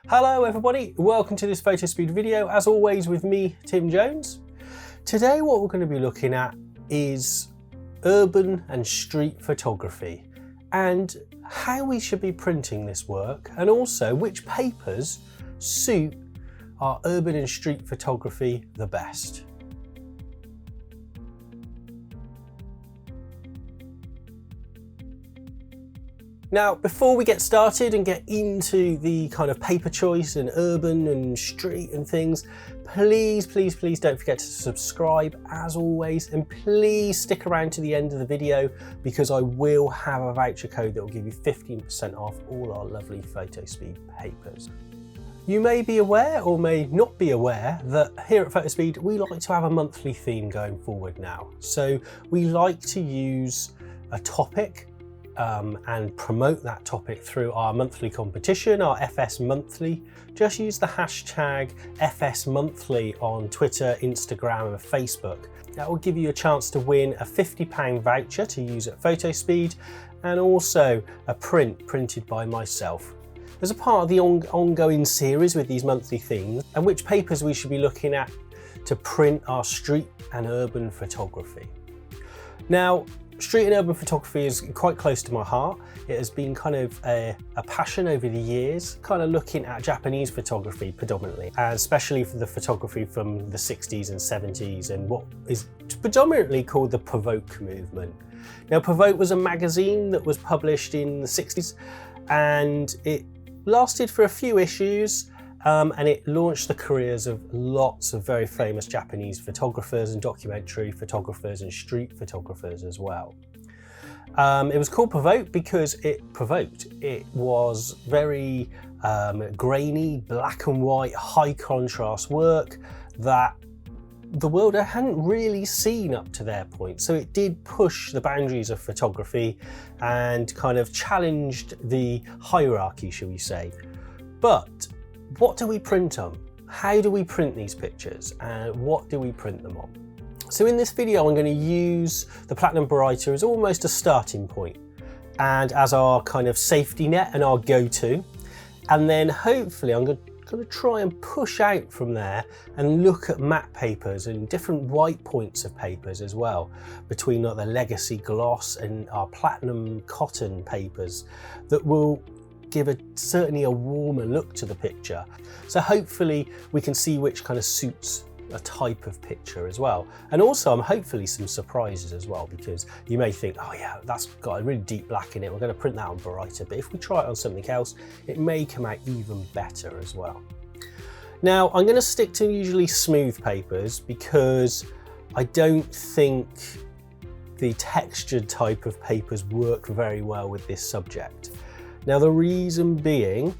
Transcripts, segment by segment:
Hello everybody, welcome to this Fotospeed video, as always with me, Tim Jones. Today what we're going to be looking at is urban and street photography and how we should be printing this work, and also which papers suit our urban and street photography the best. Now, before we get started and get into the kind of paper choice and urban and street and things, please don't forget to subscribe as always, and please stick around to the end of the video because I will have a voucher code that will give you 15% off all our lovely Fotospeed papers. You may be aware or may not be aware that here at Fotospeed we like to have a monthly theme going forward now. So we like to use a topic and promote that topic through our monthly competition, our FS Monthly. Just use the hashtag FS Monthly on Twitter, Instagram and Facebook. That will give you a chance to win a £50 voucher to use at Fotospeed, and also a print printed by myself. As a part of the ongoing series with these monthly themes and which papers we should be looking at to print our street and urban photography. Now, street and urban photography is quite close to my heart. It has been kind of a passion over the years, kind of looking at Japanese photography predominantly, and especially for the photography from the 60s and 70s and what is predominantly called the Provoke movement. Now, Provoke was a magazine that was published in the 60s and it lasted for a few issues. And it launched the careers of lots of very famous Japanese photographers and documentary photographers and street photographers as well. It was called Provoke because it provoked. It was very grainy, black and white, high contrast work that the world hadn't really seen up to their point. So it did push the boundaries of photography and kind of challenged the hierarchy, shall we say. But what do we print on? How do we print these pictures? And what do we print them on? So in this video, I'm going to use the Platinum Baryta as almost a starting point and as our kind of safety net and our go-to. And then hopefully I'm going to try and push out from there and look at matte papers and different white points of papers as well, between the legacy gloss and our platinum cotton papers that will give certainly a warmer look to the picture. So hopefully we can see which kind of suits a type of picture as well. And also hopefully some surprises as well, because you may think, oh yeah, that's got a really deep black in it, we're going to print that on Baryta, but if we try it on something else, it may come out even better as well. Now I'm going to stick to usually smooth papers because I don't think the textured type of papers work very well with this subject. Now the reason being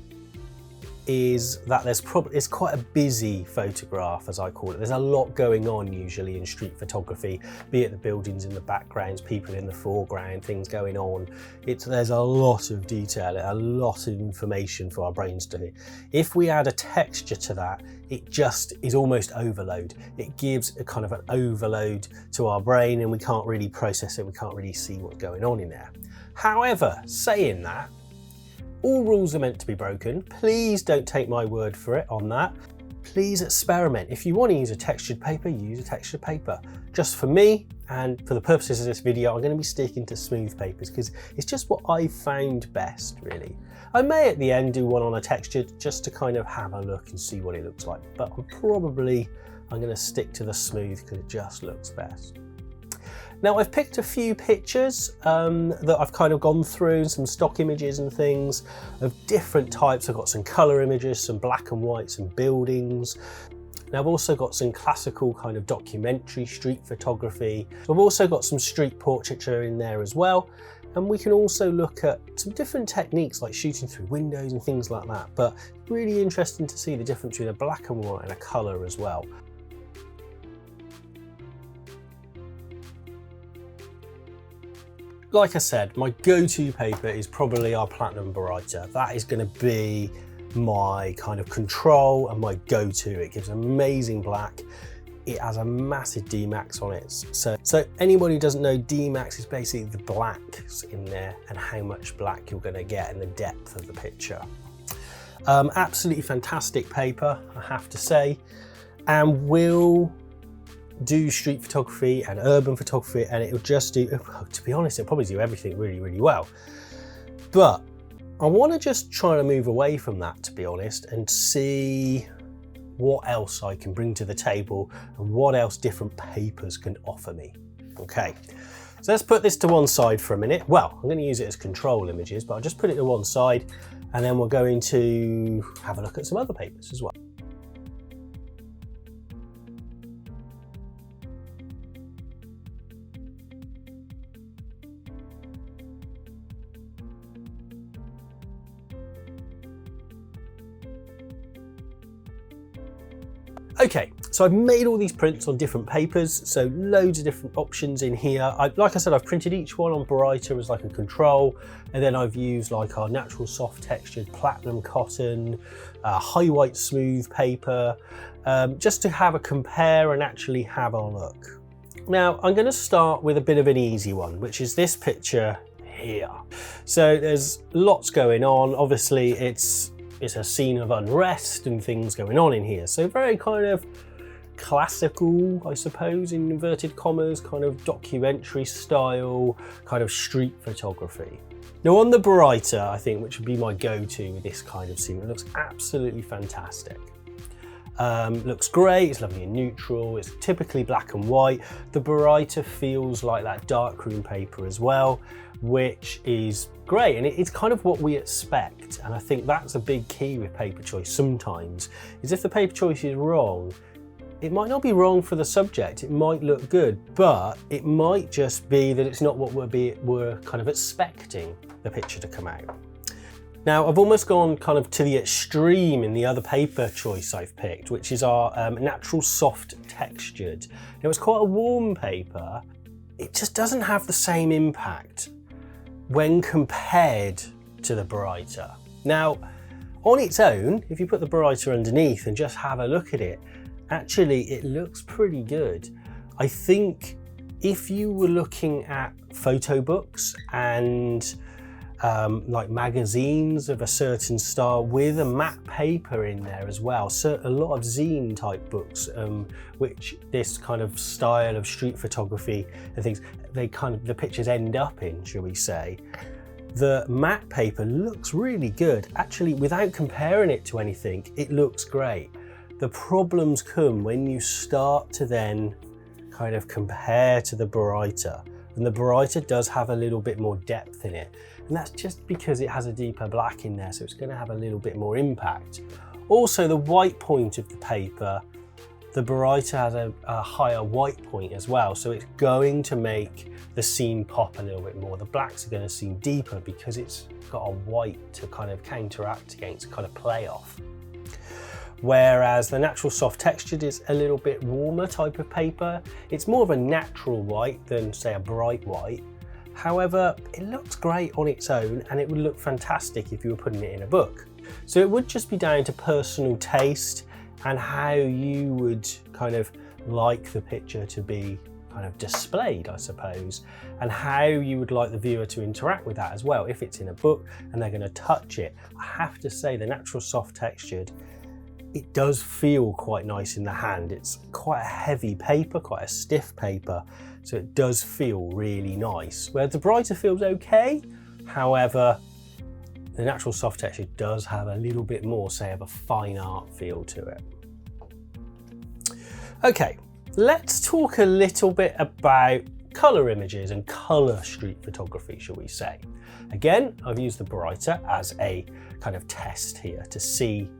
is that it's quite a busy photograph, as I call it. There's a lot going on usually in street photography, be it the buildings in the backgrounds, people in the foreground, things going on. There's a lot of detail, a lot of information for our brains to hear. If we add a texture to that, it just is almost overload. It gives a kind of an overload to our brain and we can't really process it, we can't really see what's going on in there. However, saying that, all rules are meant to be broken. Please don't take my word for it on that. Please experiment. If you want to use a textured paper, use a textured paper. Just for me, and for the purposes of this video, I'm going to be sticking to smooth papers because it's just what I found best, really. I may at the end do one on a textured just to kind of have a look and see what it looks like, but I'm going to stick to the smooth because it just looks best. Now I've picked a few pictures that I've kind of gone through, some stock images and things of different types. I've got some colour images, some black and white, some buildings. Now I've also got some classical kind of documentary street photography. I've also got some street portraiture in there as well. And we can also look at some different techniques like shooting through windows and things like that. But really interesting to see the difference between a black and white and a colour as well. Like I said, my go-to paper is probably our Platinum Baryta. That is going to be my kind of control and my go-to. It gives amazing black. it has a massive D-max on it. So anybody who doesn't know, D-max is basically the blacks in there and how much black you're going to get and the depth of the picture. Absolutely fantastic paper, I have to say, and will do street photography and urban photography, and it'll just do, to be honest, it'll probably do everything really, really well. But I want to just try to move away from that, to be honest, and see what else I can bring to the table and what else different papers can offer me. Okay, so let's put this to one side for a minute. Well, I'm going to use it as control images, but I'll just put it to one side and then we're going to have a look at some other papers as well. Okay, so I've made all these prints on different papers, so loads of different options in here. Like I said, I've printed each one on Baryta as like a control, and then I've used like our natural soft textured platinum cotton, high white smooth paper, just to have a compare and actually have a look. Now, I'm going to start with a bit of an easy one, which is this picture here. So there's lots going on. Obviously, it's a scene of unrest and things going on in here. So very kind of classical, I suppose, in inverted commas, kind of documentary style, kind of street photography. Now on the Baryta, I think, which would be my go-to with this kind of scene, it looks absolutely fantastic. Looks great, it's lovely and neutral, it's typically black and white. The Baryta feels like that darkroom paper as well, which is great, and it's kind of what we expect. And I think that's a big key with paper choice sometimes, is if the paper choice is wrong, it might not be wrong for the subject, it might look good, but it might just be that it's not what we're kind of expecting the picture to come out. Now, I've almost gone kind of to the extreme in the other paper choice I've picked, which is our natural soft textured. Now, it's quite a warm paper. It just doesn't have the same impact when compared to the Baryta. Now, on its own, if you put the Baryta underneath and just have a look at it, actually it looks pretty good. I think if you were looking at photo books and like magazines of a certain style with a matte paper in there as well, so a lot of zine type books, which this kind of style of street photography and things, the pictures end up in, shall we say, the matte paper looks really good. Actually, without comparing it to anything, it looks great. The problems come when you start to then kind of compare to the Baryta, and the Baryta does have a little bit more depth in it. And that's just because it has a deeper black in there, so it's going to have a little bit more impact. Also, the white point of the paper, the Baryta has a higher white point as well, so it's going to make the scene pop a little bit more. The blacks are going to seem deeper because it's got a white to kind of counteract against, kind of play off. Whereas the natural soft textured is a little bit warmer type of paper. It's more of a natural white than, say, a bright white. However, it looks great on its own, and it would look fantastic if you were putting it in a book. So it would just be down to personal taste and how you would kind of like the picture to be kind of displayed, I suppose, and how you would like the viewer to interact with that as well. If it's in a book and they're going to touch it, I have to say the natural soft textured, it does feel quite nice in the hand. It's quite a heavy paper, quite a stiff paper, so it does feel really nice. Where the Baryta feels okay, however, the natural soft texture does have a little bit more, say, of a fine art feel to it. Okay, let's talk a little bit about colour images and colour street photography, shall we say. Again, I've used the Baryta as a kind of test here to see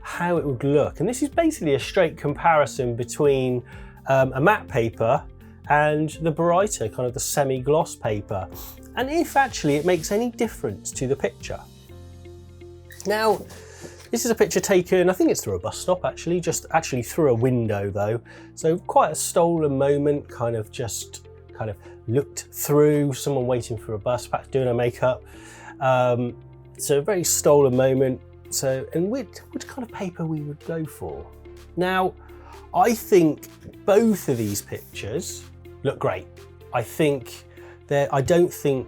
how it would look. And this is basically a straight comparison between a matte paper and the Baryta, kind of the semi-gloss paper, and if actually it makes any difference to the picture. Now, this is a picture taken, I think it's through a bus stop actually, just actually through a window though. So quite a stolen moment, kind of looked through someone waiting for a bus, perhaps doing her makeup. So a very stolen moment. So, and which kind of paper we would go for? Now, I think both of these pictures look great. I don't think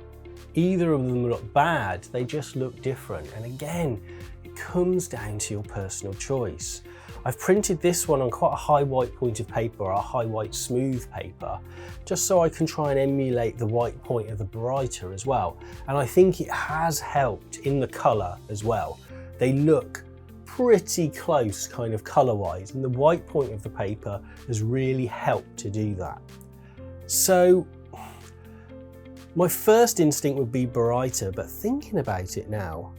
either of them look bad, they just look different. And again, it comes down to your personal choice. I've printed this one on quite a high white point of paper, or a high white smooth paper, just so I can try and emulate the white point of the Baryta as well. And I think it has helped in the colour as well. They look pretty close kind of colour-wise, and the white point of the paper has really helped to do that. So my first instinct would be Baryta, but thinking about it now,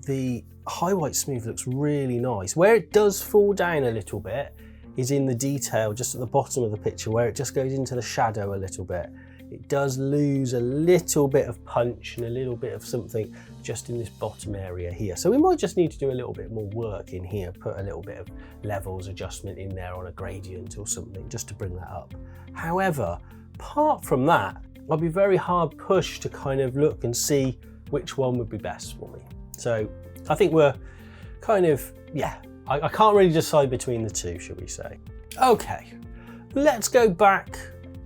the high white smooth looks really nice. Where it does fall down a little bit is in the detail just at the bottom of the picture, where it just goes into the shadow a little bit. It does lose a little bit of punch and a little bit of something just in this bottom area here. So we might just need to do a little bit more work in here, put a little bit of levels adjustment in there on a gradient or something just to bring that up. However, apart from that, I'll be very hard pushed to kind of look and see which one would be best for me. So I think we're kind of, yeah, I can't really decide between the two, should we say. Okay, let's go back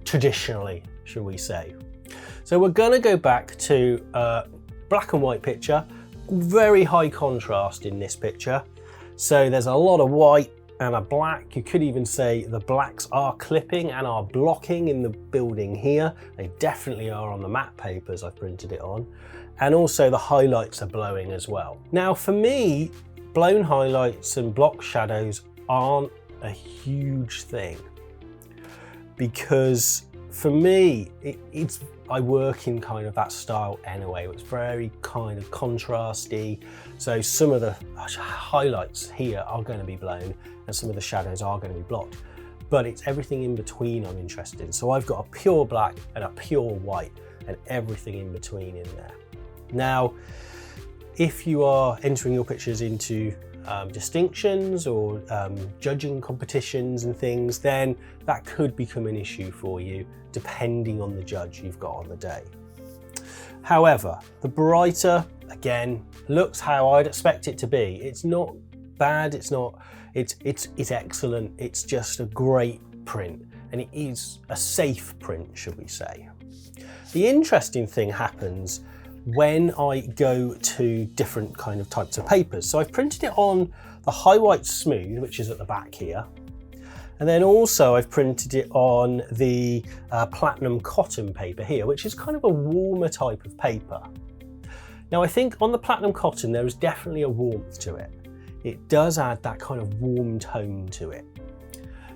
traditionally, shall we say. So we're gonna go back to a black and white picture, very high contrast in this picture. So there's a lot of white and a black. You could even say the blacks are clipping and are blocking in the building here. They definitely are on the matte papers I've printed it on. And also the highlights are blowing as well. Now for me, blown highlights and block shadows aren't a huge thing, because for me, I work in kind of that style anyway. It's very kind of contrasty. So some of the highlights here are going to be blown and some of the shadows are going to be blocked, but it's everything in between I'm interested in. So I've got a pure black and a pure white and everything in between in there. Now, if you are entering your pictures into distinctions or judging competitions and things, then that could become an issue for you depending on the judge you've got on the day. However, the Baryta, again, looks how I'd expect it to be. It's not bad, it's excellent, it's just a great print, and it is a safe print, should we say. The interesting thing happens when I go to different kind of types of papers. So I've printed it on the high white smooth, which is at the back here. And then also I've printed it on the platinum cotton paper here, which is kind of a warmer type of paper. Now I think on the platinum cotton, there is definitely a warmth to it. It does add that kind of warm tone to it.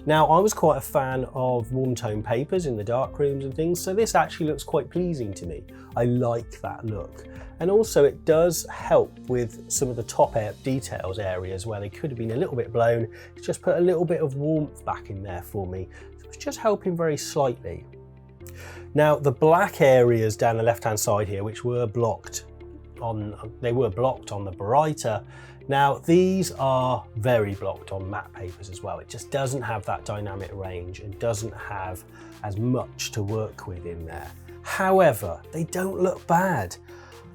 Now, I was quite a fan of warm tone papers in the dark rooms and things, so this actually looks quite pleasing to me. I like that look. And also it does help with some of the top details areas where they could have been a little bit blown. It's just put a little bit of warmth back in there for me. So it's just helping very slightly. Now, the black areas down the left-hand side here, which were blocked on the Baryta, now these are very blocked on matte papers as well. It just doesn't have that dynamic range. It doesn't have as much to work with in there. However, they don't look bad.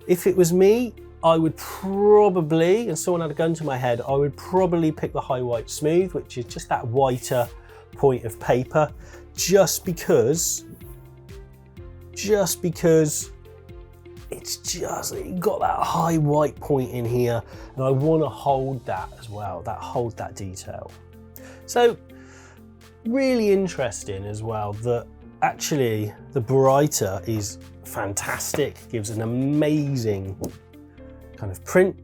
If it was me, I would probably, and someone had a gun to my head, I would probably pick the high white smooth, which is just that whiter point of paper, just because it's got that high white point in here, and I want to hold that as well, hold that detail. So really interesting as well that actually the Baryta is fantastic, gives an amazing kind of print.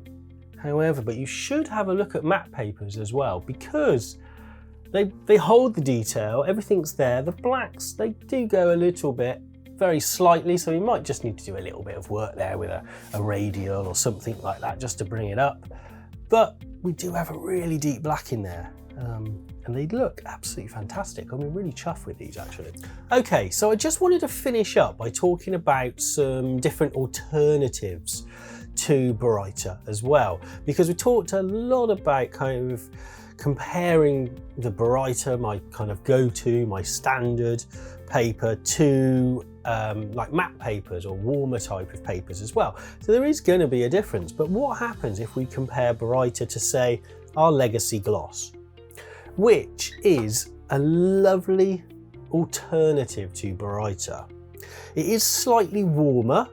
However, but you should have a look at matte papers as well, because they hold the detail, everything's there. The blacks, they do go a little bit, very slightly, so you might just need to do a little bit of work there with a radial or something like that just to bring it up. But we do have a really deep black in there, and they look absolutely fantastic. I'm really chuffed with these actually. Okay, so I just wanted to finish up by talking about some different alternatives to Baryta as well, because we talked a lot about kind of comparing the Baryta, my kind of go-to, my standard paper, to like matte papers or warmer type of papers as well. So there is going to be a difference. But what happens if we compare Baryta to, say, our legacy gloss? which is a lovely alternative to Baryta. It is slightly warmer,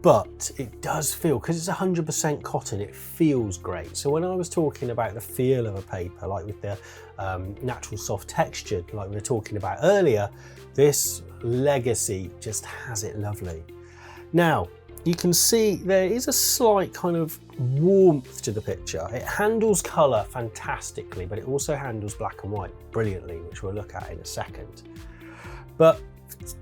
but it does feel, because it's 100% cotton, it feels great. So when I was talking about the feel of a paper, like with the natural soft texture, like we were talking about earlier, this Legacy just has it lovely. Now, you can see there is a slight kind of warmth to the picture. It handles colour fantastically, but it also handles black and white brilliantly, which we'll look at in a second. But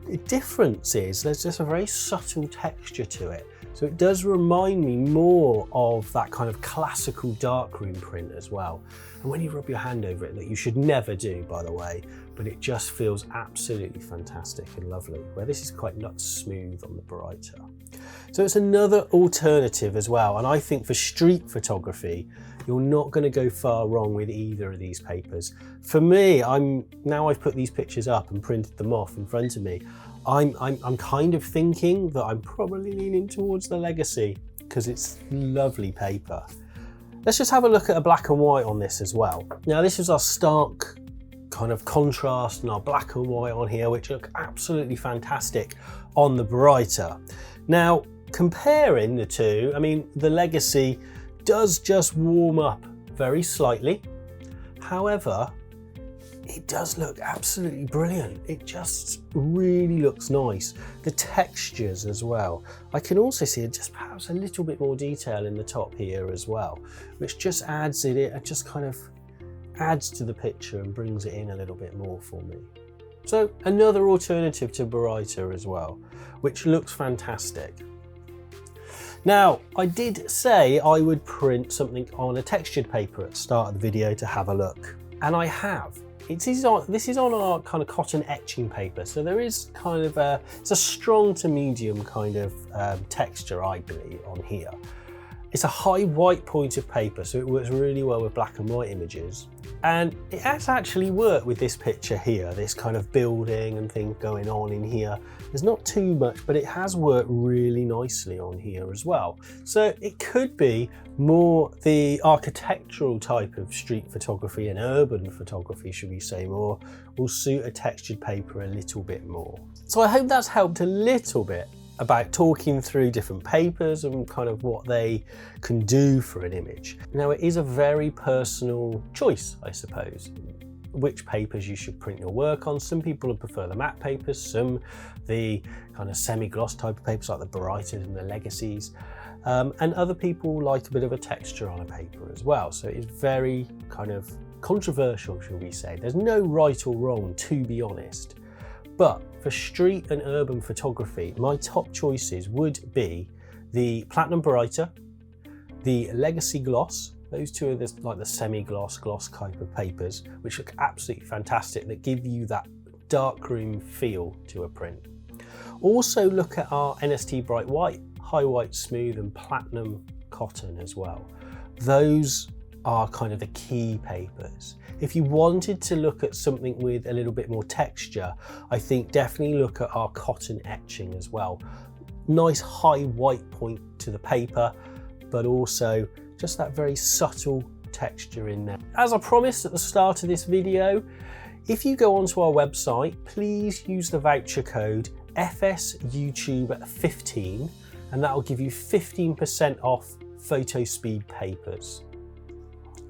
the difference is there's just a very subtle texture to it. So it does remind me more of that kind of classical darkroom print as well. And when you rub your hand over it, that you should never do, by the way, but it just feels absolutely fantastic and lovely, where this is quite not smooth on the Baryta. So it's another alternative as well. And I think for street photography, you're not going to go far wrong with either of these papers. For me, now I've put these pictures up and printed them off in front of me, I'm kind of thinking that I'm probably leaning towards the Legacy because it's lovely paper. Let's just have a look at a black and white on this as well. Now this is our stark kind of contrast and our black and white on here, which look absolutely fantastic on the Baryta. Now, comparing the two, I mean, the Legacy does just warm up very slightly. However, it does look absolutely brilliant. It just really looks nice. The textures as well. I can also see just perhaps a little bit more detail in the top here as well, which just adds it just kind of adds to the picture and brings it in a little bit more for me. So another alternative to Baryta as well, which looks fantastic. Now, I did say I would print something on a textured paper at the start of the video to have a look, and I have. This is on our kind of cotton etching paper, so there is kind of it's a strong to medium kind of texture, I believe, on here. It's a high white point of paper, so it works really well with black and white images. And it has actually worked with this picture here, this kind of building and things going on in here. There's not too much, but it has worked really nicely on here as well. So it could be more the architectural type of street photography and urban photography, should we say more, will suit a textured paper a little bit more. So I hope that's helped a little bit about talking through different papers and kind of what they can do for an image. Now, it is a very personal choice, I suppose, which papers you should print your work on. Some people prefer the matte papers, some the kind of semi-gloss type of papers like the Barytas and the Legacies, and other people like a bit of a texture on a paper as well. So it's very kind of controversial, shall we say. There's no right or wrong, to be honest. But for street and urban photography, my top choices would be the Platinum Baryta, the Legacy Gloss. Those two are like the semi-gloss, gloss type of papers, which look absolutely fantastic, that give you that darkroom feel to a print. Also look at our NST Bright White, High White Smooth and Platinum Cotton as well. Those are kind of the key papers. If you wanted to look at something with a little bit more texture, I think definitely look at our cotton etching as well. Nice high white point to the paper, but also just that very subtle texture in there. As I promised at the start of this video, if you go onto our website, please use the voucher code FSYouTube15, and that will give you 15% off Fotospeed papers.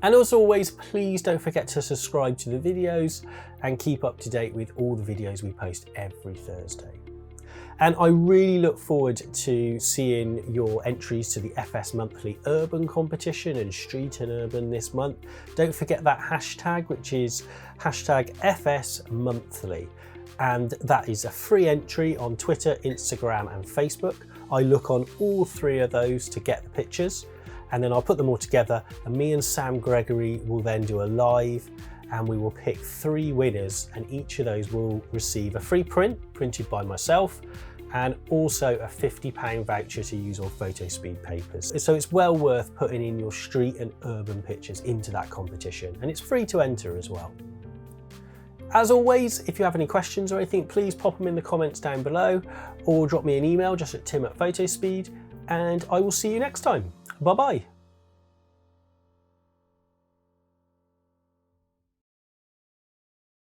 And as always, please don't forget to subscribe to the videos and keep up to date with all the videos we post every Thursday. And I really look forward to seeing your entries to the FS Monthly Urban Competition and Street and Urban this month. Don't forget that hashtag, which is hashtag FS Monthly. And that is a free entry on Twitter, Instagram and Facebook. I look on all three of those to get the pictures, and then I'll put them all together, and me and Sam Gregory will then do a live, and we will pick 3 winners, and each of those will receive a free print printed by myself, and also a £50 voucher to use on Fotospeed papers. So it's well worth putting in your street and urban pictures into that competition, and it's free to enter as well. As always, if you have any questions or anything, please pop them in the comments down below, or drop me an email just at tim@photospeed, and I will see you next time. Bye bye.